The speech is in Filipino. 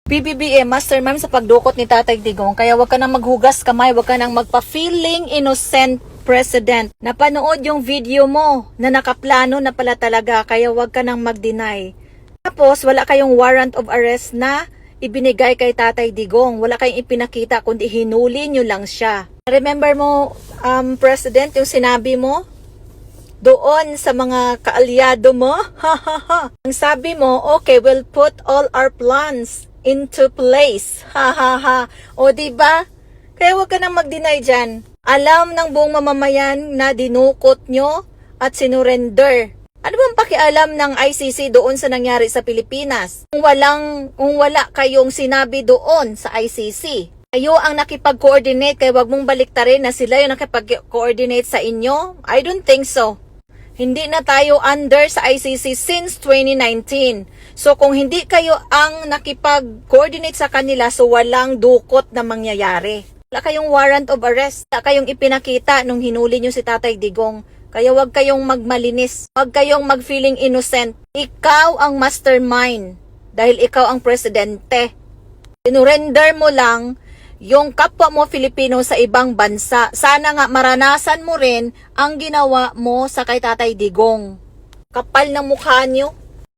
PBBM, mastermind sa pagdukot ni Tatay Digong. Kaya wag ka nang maghugas kamay, wag ka nang magpa-feeling innocent president. Napanood yung video mo na nakaplano na pala talaga, kaya wag ka nang mag-deny. Tapos, wala kayong warrant of arrest na ibinigay kay Tatay Digong. Wala kayong ipinakita, kundi hinuli nyo lang siya. Remember mo, President, yung sinabi mo? Doon sa mga kaalyado mo? Ang sabi mo, okay, we'll put all our plans into place. O diba? Kaya wag ka nang mag-deny dyan. Alam ng buong mamamayan na dinukot nyo at sinurrender. Ano bang pakialam ng ICC doon sa nangyari sa Pilipinas? Kung wala kayong sinabi doon sa ICC. Kayo ang nakipag-coordinate, kaya wag mong baliktarin na sila yung nakipag-coordinate sa inyo. I don't think so. Hindi na tayo under sa ICC since 2019. So kung hindi kayo ang nakipag-coordinate sa kanila, so walang dukot na mangyayari. Wala kayong warrant of arrest. Wala kayong ipinakita nung hinuli nyo si Tatay Digong. Kaya wag kayong magmalinis. Wag kayong mag-feeling innocent. Ikaw ang mastermind. Dahil ikaw ang presidente. Sinurrender mo lang yung kapwa mo Filipino sa ibang bansa. Sana nga maranasan mo rin ang ginawa mo sa kay Tatay Digong. Kapal ng mukha nyo.